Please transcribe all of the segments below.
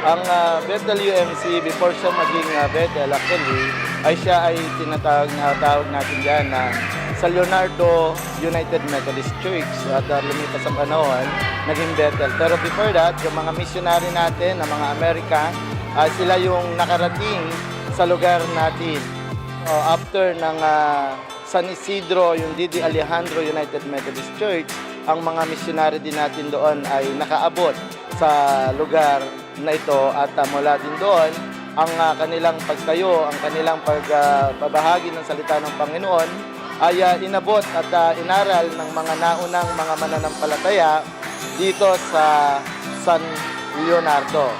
Ang Bethel UMC, before siya maging Bethel, actually, siya ay tawag natin dyan na sa Leonardo United Methodist Church at lumipas ang panahon, naging Bethel. Pero before that, yung mga missionary natin, na mga Amerika, sila yung nakarating sa lugar natin. After ng San Isidro, yung Didi Alejandro United Methodist Church, ang mga missionary din natin doon ay nakaabot sa lugar na ito at mula din doon ang kanilang pagtayo, ang kanilang pagbabahagi ng salita ng Panginoon ay inabot at inaral ng mga naunang mga mananampalataya dito sa San Leonardo.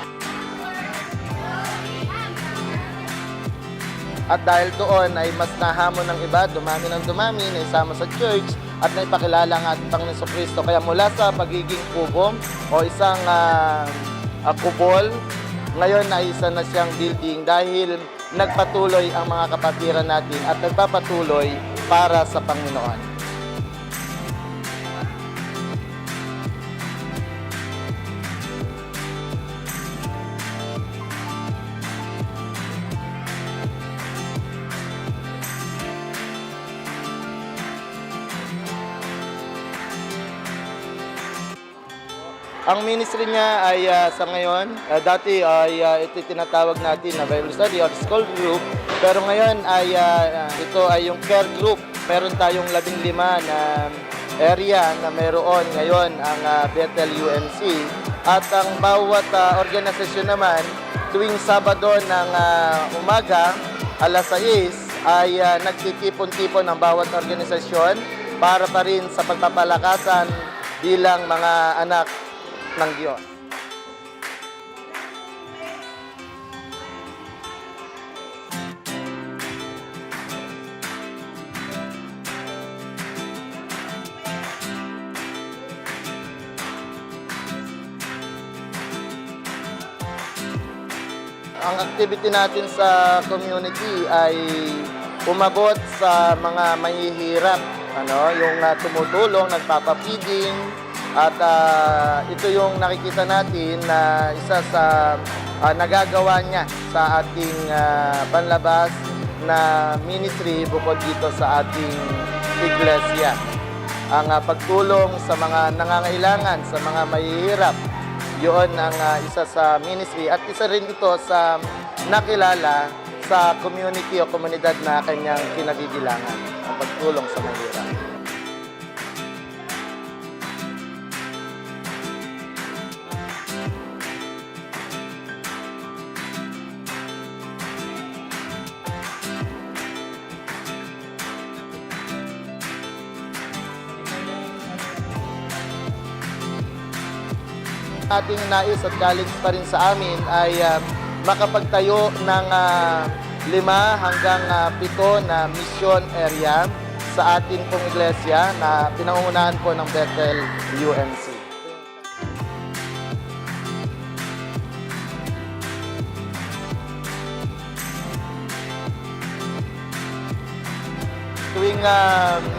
At dahil doon ay mas nahamon ng iba, dumami ng dumami, naisama sa church at naipakilala ang ating Panginoon Jesucristo. Kaya mula sa pagiging kubo o isang kubol, ngayon ay isa na siyang building dahil nagpatuloy ang mga kapatiran natin at nagpapatuloy para sa Panginoon. Ang ministry niya ay sa ngayon, dati ay ito tinatawag natin na Bible Study or School Group. Pero ngayon ay ito ay yung Care Group. Meron tayong 15 na area na meron ngayon ang Bethel UMC. At ang bawat organisasyon naman, tuwing Sabado ng umaga, alas 6, ay nagtitipon-tipon ang bawat organisasyon para pa rin sa pagpapalakasan bilang mga anak ng Diyos. Ang activity natin sa community ay umabot sa mga mahihirap, yung tumutulong, nagpapapiding. At ito yung nakikita natin na isa sa nagagawa niya sa ating panlabas na ministry bukod dito sa ating iglesia. Ang pagtulong sa mga nangangailangan, sa mga mahihirap, yun ang isa sa ministry. At isa rin ito sa nakilala sa community o komunidad na kanyang kinabibilangan, ang pagtulong sa mahihirap. Ating nais at challenge pa rin sa amin ay makapagtayo ng 5 hanggang 7 na mission area sa atin pong iglesia na pinangungunahan po ng Bethel UMC. Tuwing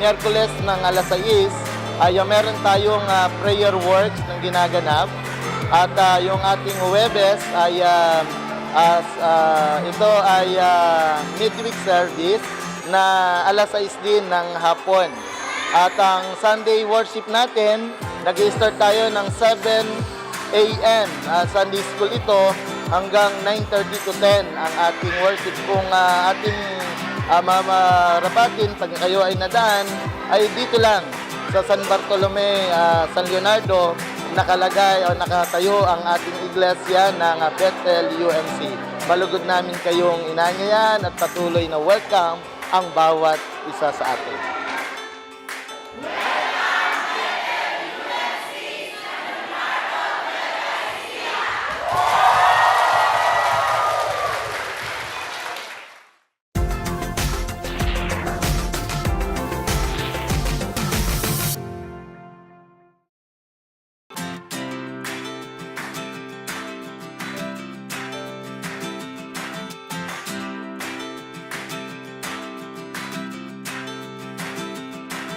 Miyerkules ng alas 6, ay meron tayong prayer works na ginaganap. At yung ating Huwebes ay ito ay midweek service na alas 6 din ng hapon. At ang Sunday worship natin, nag-start tayo ng 7 a.m. Sunday school ito hanggang 9:30 to 10 ang ating worship. Kung ating mamarapatin, pag kayo ay nadaan, ay dito lang sa San Bartolome, San Leonardo, nakalagay o nakatayo ang ating iglesia ng Bethel UMC. Malugod namin kayong inanyayan at patuloy na welcome ang bawat isa sa atin.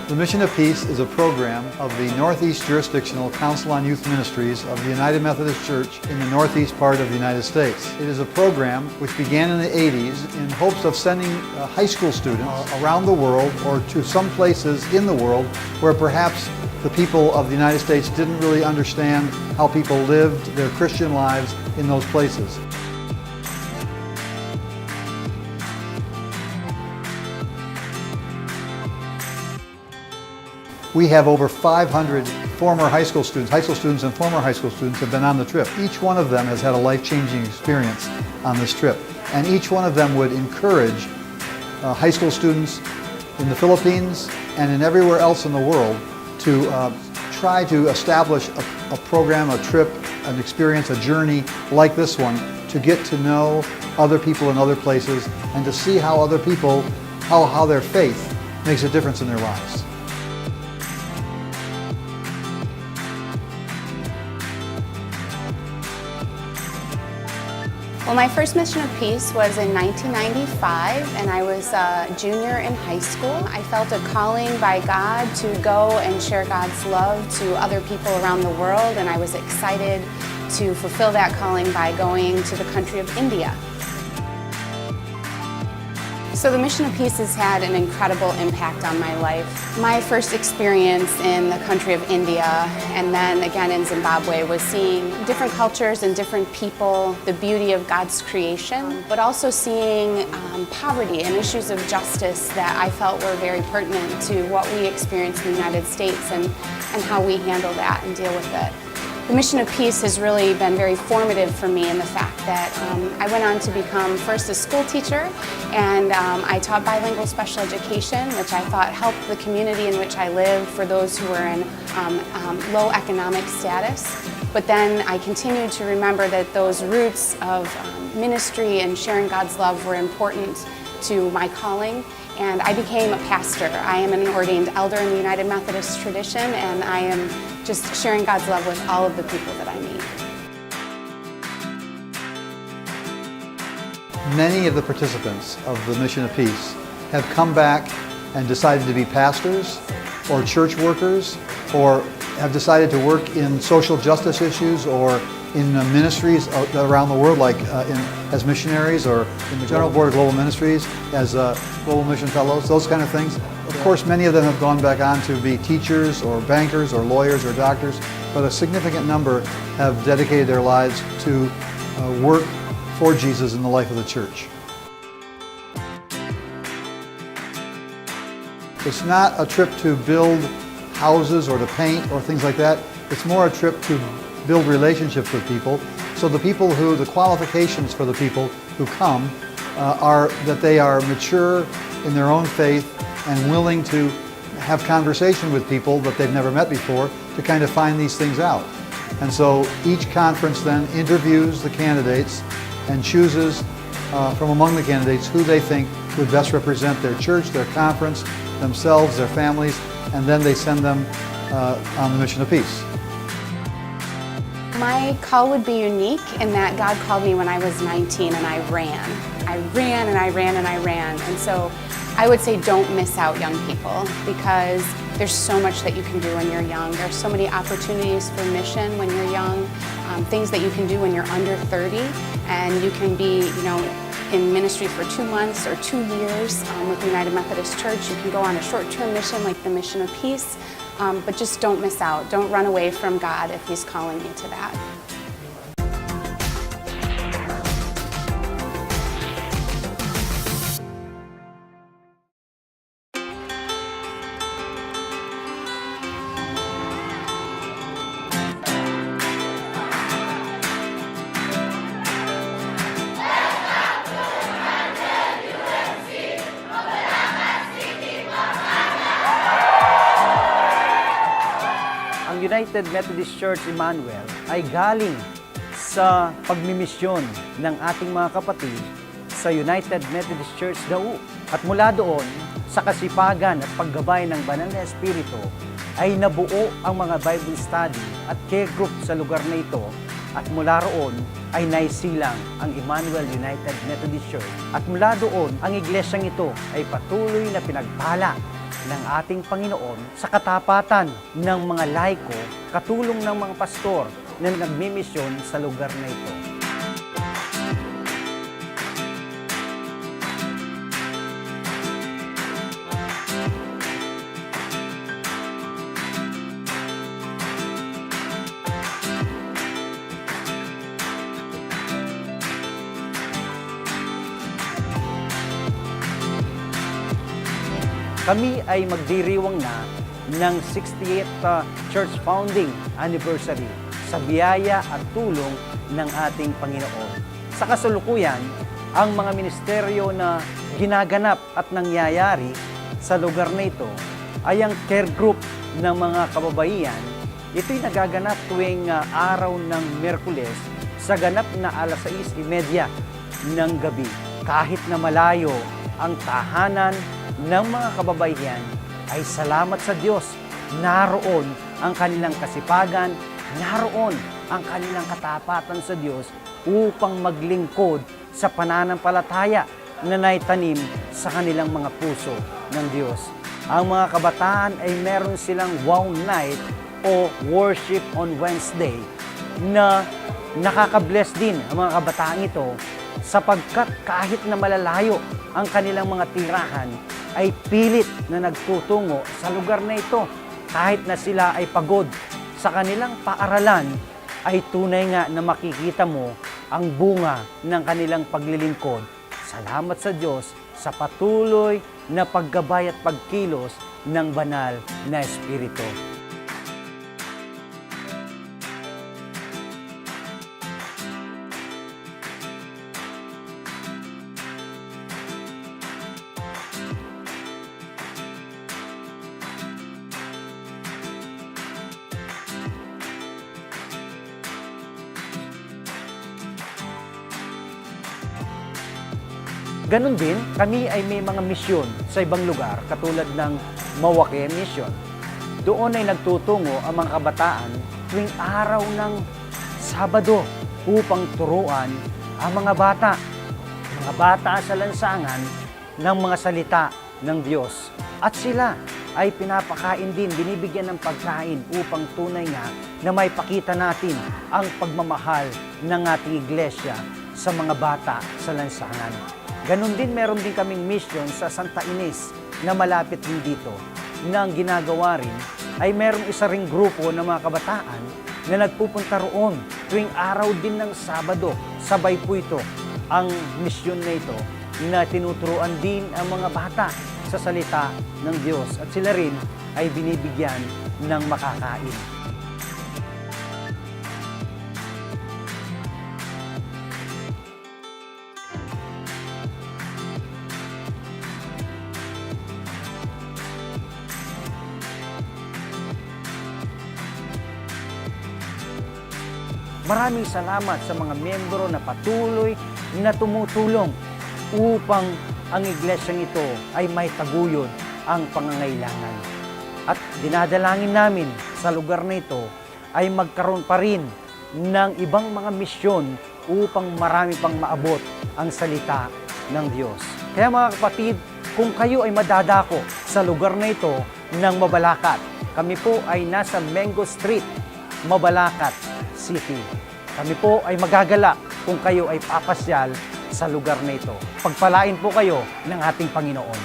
The Mission of Peace is a program of the Northeast Jurisdictional Council on Youth Ministries of the United Methodist Church in the northeast part of the United States. It is a program which began in the 80s in hopes of sending high school students around the world or to some places in the world where perhaps the people of the United States didn't really understand how people lived their Christian lives in those places. We have over 500 former high school students and former high school students have been on the trip. Each one of them has had a life-changing experience on this trip. And each one of them would encourage high school students in the Philippines and in everywhere else in the world to try to establish a program, a trip, an experience, a journey like this one to get to know other people in other places and to see how other people, how their faith makes a difference in their lives. Well, my first Mission of Peace was in 1995, and I was a junior in high school. I felt a calling by God to go and share God's love to other people around the world, and I was excited to fulfill that calling by going to the country of India. So the Mission of Peace has had an incredible impact on my life. My first experience in the country of India and then again in Zimbabwe was seeing different cultures and different people, the beauty of God's creation, but also seeing poverty and issues of justice that I felt were very pertinent to what we experience in the United States and how we handle that and deal with it. The Mission of Peace has really been very formative for me in the fact that I went on to become first a school teacher, and I taught bilingual special education, which I thought helped the community in which I live for those who were in low economic status. But then I continued to remember that those roots of ministry and sharing God's love were important to my calling, and I became a pastor. I am an ordained elder in the United Methodist tradition, and I am just sharing God's love with all of the people that I meet. Many of the participants of the Mission of Peace have come back and decided to be pastors or church workers or have decided to work in social justice issues or in ministries around the world, like as missionaries or in the General Board of Global Ministries as Global Mission Fellows, those kind of things. Of course, many of them have gone back on to be teachers or bankers or lawyers or doctors, but a significant number have dedicated their lives to work for Jesus in the life of the church. It's not a trip to build houses or to paint or things like that. It's more a trip to build relationships with people. So the qualifications for the people who come are that they are mature in their own faith and willing to have conversation with people that they've never met before to kind of find these things out. And so each conference then interviews the candidates and chooses from among the candidates who they think would best represent their church, their conference, themselves, their families, and then they send them on the Mission of Peace. My call would be unique in that God called me when I was 19 and I ran. I ran and I ran and I ran. And so I would say don't miss out, young people, because there's so much that you can do when you're young. There's so many opportunities for mission when you're young, things that you can do when you're under 30, and you can be, in ministry for 2 months or 2 years with the United Methodist Church. You can go on a short-term mission like the Mission of Peace, but just don't miss out. Don't run away from God if He's calling you to that. Ang United Methodist Church Emmanuel ay galing sa pagmimisyon ng ating mga kapatid sa United Methodist Church Dau. At mula doon, sa kasipagan at paggabay ng Banal na Espiritu, ay nabuo ang mga Bible study at care group sa lugar na ito. At mula roon ay naisilang ang Emmanuel United Methodist Church. At mula doon, ang iglesyang ito ay patuloy na pinagpala ng ating Panginoon sa katapatan ng mga laiko, katulong ng mga pastor na nagmimisyon sa lugar na ito. Kami ay magdiriwang na ng 68th Church Founding Anniversary sa biyaya at tulong ng ating Panginoon. Sa kasalukuyan, ang mga ministeryo na ginaganap at nangyayari sa lugar na ito ay ang care group ng mga kababaihan. Ito'y nagaganap tuwing araw ng Miyerkules sa ganap na alas 6:30 ng gabi. Kahit na malayo ang tahanan ng mga kababaihan, ay salamat sa Diyos. Naroon ang kanilang kasipagan, naroon ang kanilang katapatan sa Diyos upang maglingkod sa pananampalataya na naitanim sa kanilang mga puso ng Diyos. Ang mga kabataan ay meron silang Wow Night o Worship on Wednesday na nakaka-bless din ang mga kabataan ito sapagkat kahit na malalayo ang kanilang mga tirahan, ay pilit na nagtutungo sa lugar na ito. Kahit na sila ay pagod sa kanilang paaralan, ay tunay nga na makikita mo ang bunga ng kanilang paglilingkod. Salamat sa Diyos sa patuloy na paggabay at pagkilos ng banal na Espiritu. Ganon din, kami ay may mga misyon sa ibang lugar katulad ng Mawake Mission. Doon ay nagtutungo ang mga kabataan tuwing araw ng Sabado upang turuan ang mga bata sa lansangan ng mga salita ng Diyos. At sila ay pinapakain din, binibigyan ng pagkain upang tunay nga na may pakita natin ang pagmamahal ng ating iglesia sa mga bata sa lansangan. Ganon din, meron din kaming mission sa Santa Ines na malapit din dito, na ang ginagawa rin ay merong isa ring grupo ng mga kabataan na nagpupunta roon tuwing araw din ng Sabado. Sabay po ito ang mission na ito na tinuturuan din ang mga bata sa salita ng Diyos at sila rin ay binibigyan ng makakain. Maraming salamat sa mga miyembro na patuloy na tumutulong upang ang iglesyang ito ay may taguyod ang pangangailangan. At dinadalangin namin sa lugar na ito ay magkaroon pa rin ng ibang mga misyon upang marami pang maabot ang salita ng Diyos. Kaya mga kapatid, kung kayo ay madadako sa lugar na ito ng Mabalacat, kami po ay nasa Mengo Street, Mabalacat City. Kami po ay magagalak kung kayo ay papasyal sa lugar na ito. Pagpalain po kayo ng ating Panginoon.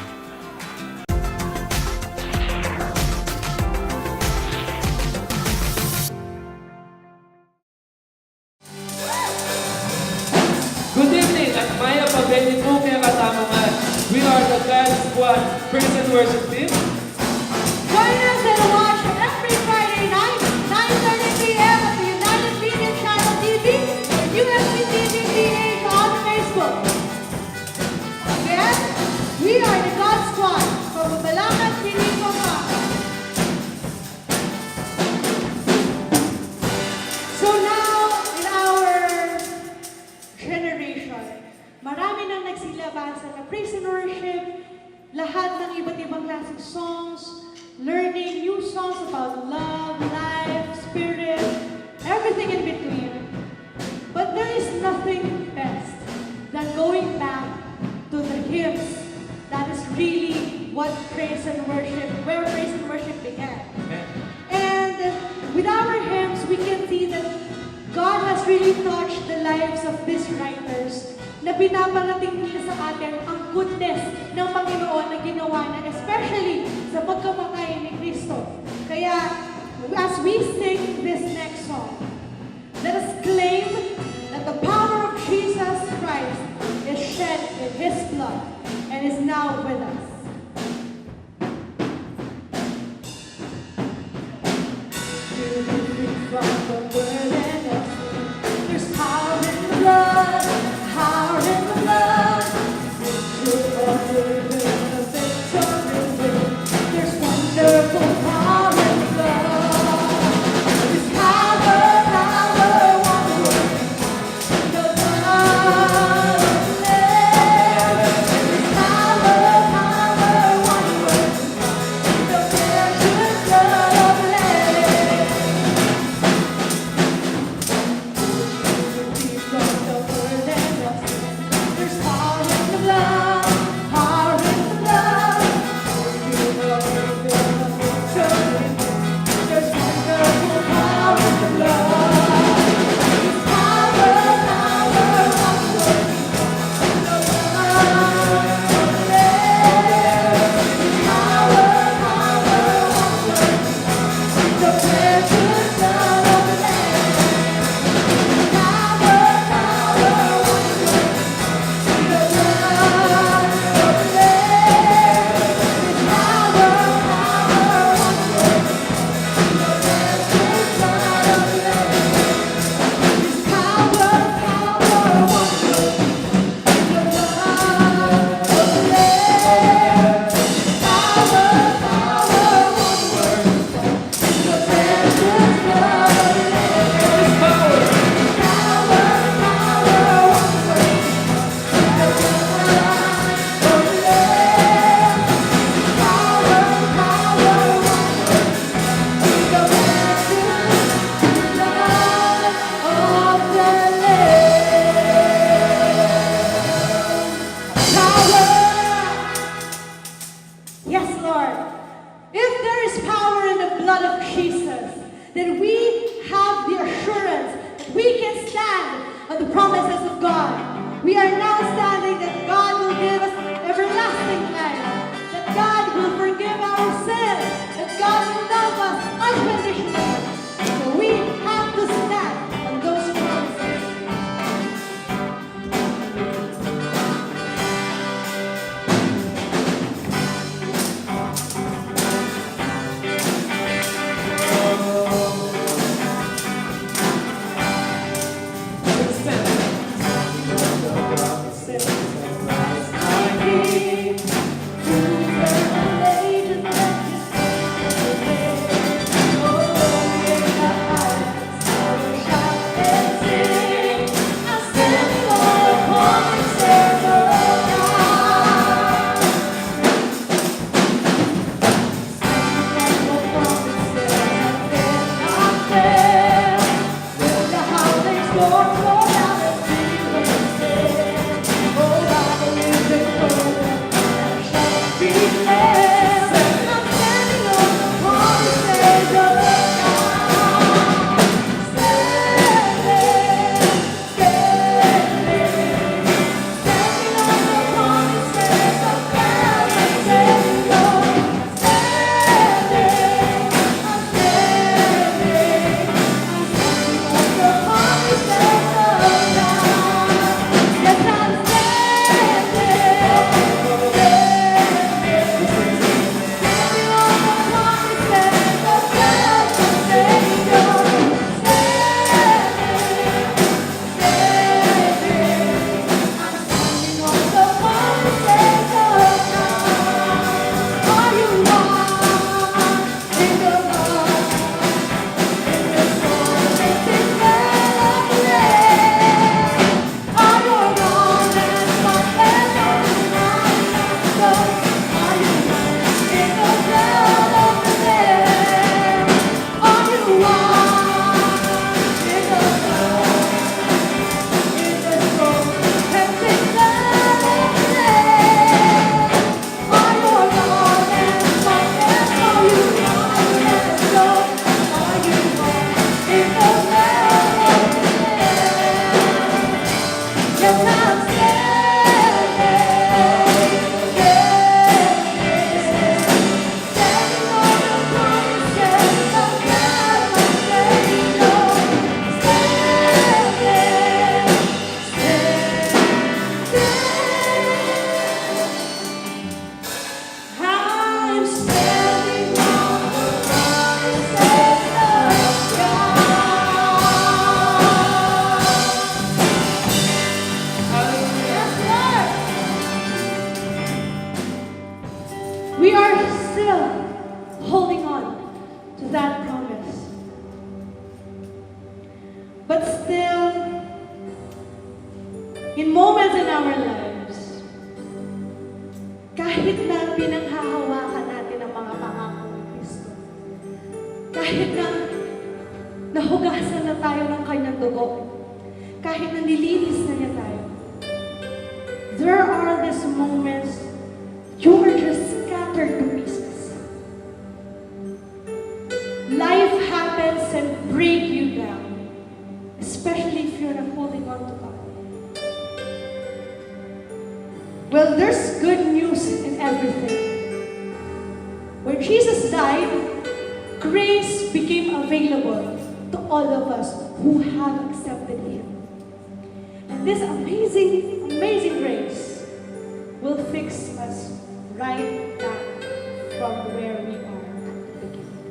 Good evening at Maya Pabeni po kaya kasama nga. We are the God Squad Praise and Worship Team. Join us and watch every Friday night, 9:30 p.m. at the United Media Channel TV and USP TV PH on Facebook. Again, we are the God Squad from Mabalacat, Pilipinas. So now, in our generation, marami nang nagsilabasan na praise and worship, lahat ng iba't ibang klaseng songs, learning new songs about love, life, spirit, everything in between. But there is nothing best than going back to the hymns. That is really what praise and worship lives of these writers na binabarating nila sa atin ang goodness ng Panginoon na ginawa na especially sa pagkamatay ni Kristo. Kaya, as we sing this next song, let us claim that the power of Jesus Christ is shed in His blood and is now with us. From the word and the truth, there's power in the blood, power in the blood. Victory over the victory win. There's wonderful power in the blood. There's power, power, wonder in the blood of the Lamb. There's power, power, wonder in the precious blood of the Lamb. There's power in the blood, power in the blood. There's wonderful power in the blood. There's power, power, wonder in the blood of the Lamb. There's power, power, wonder in the precious blood of the Lamb. Power, power, wonder in the blood of the Lamb. There's power, power, wonder in the precious blood of the Lamb. There's power, power, wonder in the blood of the Lamb. Power, power, wonder in the precious blood of the Lamb. Power, power, wonder in the blood of the Lamb. Power, power, wonder in the precious blood of the Lamb. Power! Yes, Lord. If there is power in the blood of Jesus, then we have the assurance that we can stand on the promises of God. We are now standing that God will give us everlasting life, that God will forgive our sins, that God will love us unconditionally. So we have to stand on those promises. But still, in moments in our lives, kahit na pinanghahawakan natin ang mga pangako ni Kristo, kahit na nahugasan na tayo ng kanyang dugo, kahit na nilinis na niya tayo, there are these moments you are just scattered to pieces. Life happens and break you down, especially if you're not holding on to God. Well, there's good news in everything. When Jesus died, grace became available to all of us who have accepted Him. And this amazing, amazing grace will fix us right back from where we are at the beginning.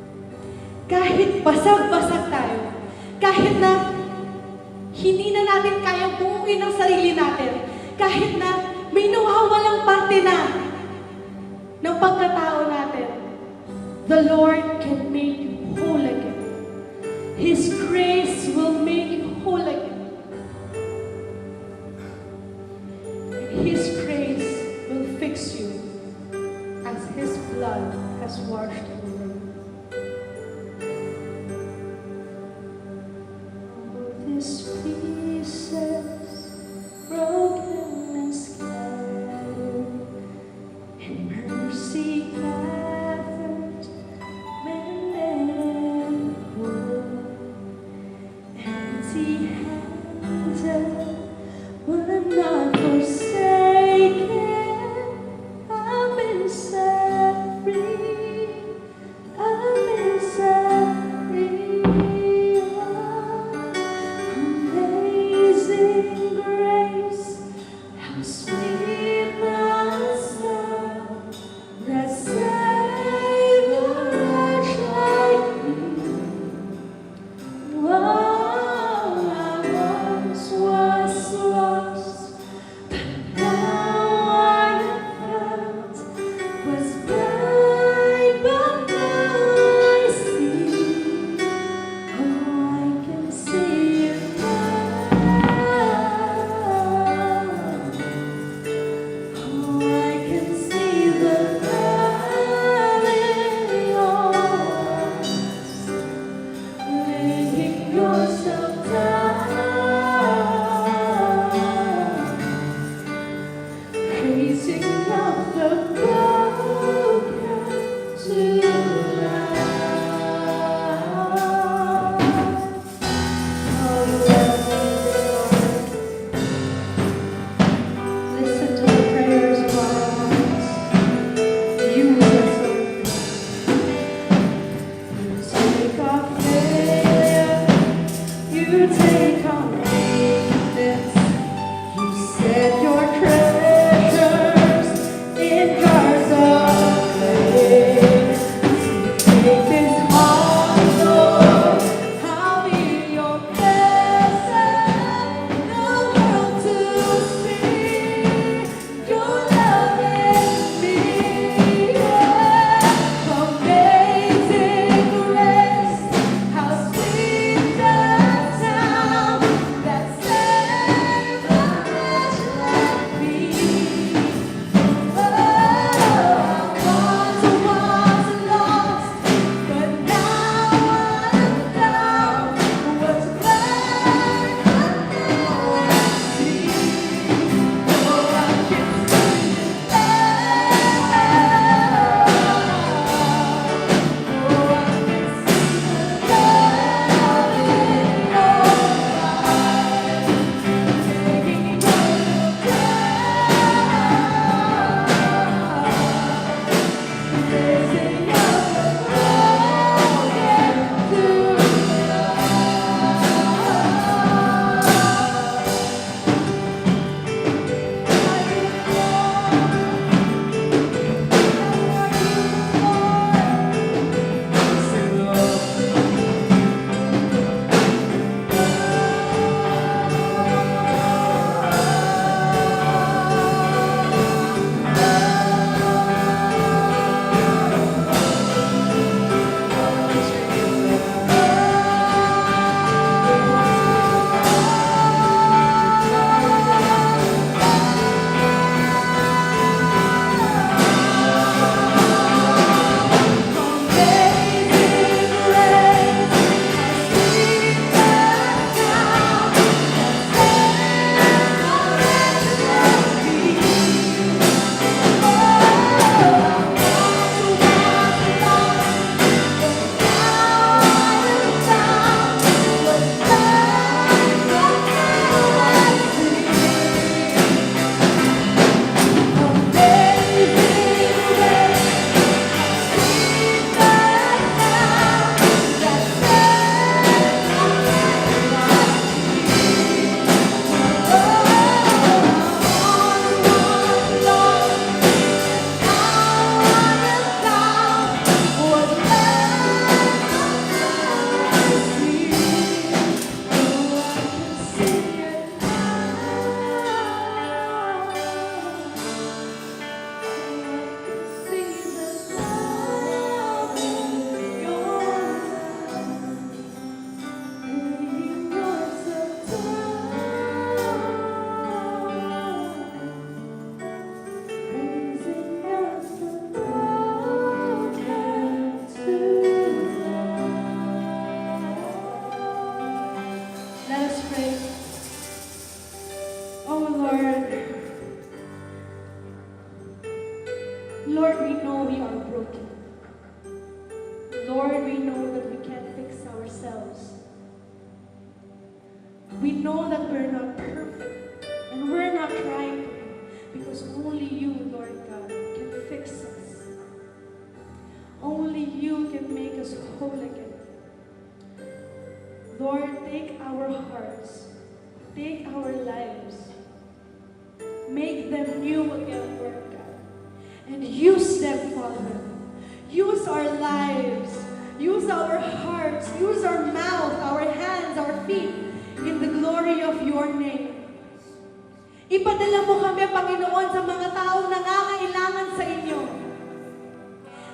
Kahit basag-basag tayo, kahit na hindi na natin kayang buuin ang sarili natin, kahit na may nawawalang parte na ng pagkatao natin, the Lord can make you whole again. His grace will make you whole again. And His grace will fix you as His blood has washed over you. All these pieces broken and scattered, and mercy gathered, mended and whole. Empty-handed, but not forsaken. I've been set free. I've been set free. Amazing grace, how sweet the sound that saved a wretch like me. Oh, I once was Let us pray. Oh Lord, Lord, we know we are broken. Lord, we know that we can't fix ourselves. We know that we're not perfect, and we're not trying to be, because only you, Lord God, can fix us. Only you can make us whole again. Lord, take our hearts, take our lives, make them new again, Lord God, and use them, Father. Use our lives, use our hearts, use our mouth, our hands, our feet, in the glory of your name. Ipadala mo kami, Panginoon, sa mga taong nangangailangan sa inyo.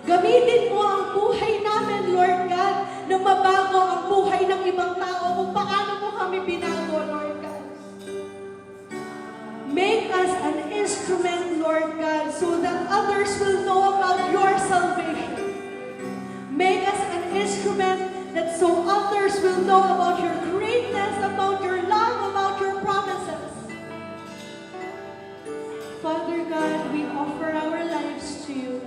Gamitin mo ang buhay namin, Lord God, na mabago ang buhay ng ibang tao kung paano mo kami binago, Lord God. Make us an instrument, Lord God, so that others will know about your salvation. Make us an instrument that so others will know about your greatness, about your love, about your promises. Father God, we offer our lives to you.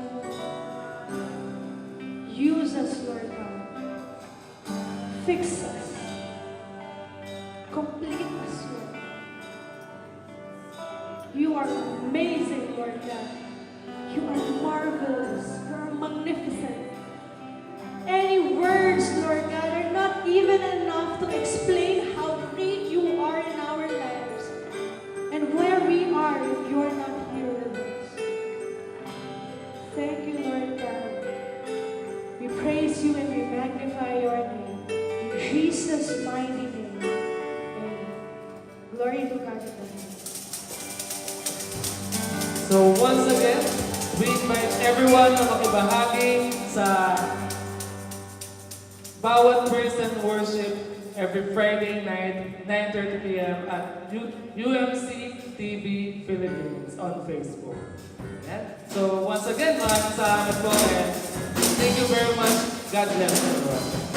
Use us, Lord God. Fix us. Complete us, Lord. You are amazing, Lord God. You are marvelous. You are magnificent. Any words, Lord God, are not even enough to explain how great you are in our lives and where we are if you're not here with us. Thank you, Lord God. We praise you and we magnify your name. In Jesus' mighty name. Amen. Glory to God in the highest. So once again, we invite everyone na makibahagi sa bawat praise and worship every Friday night, 9:30 p.m. at UMC TV Philippines on Facebook. Yan. So once again, maraming salamat po and thank you very much. God bless everyone.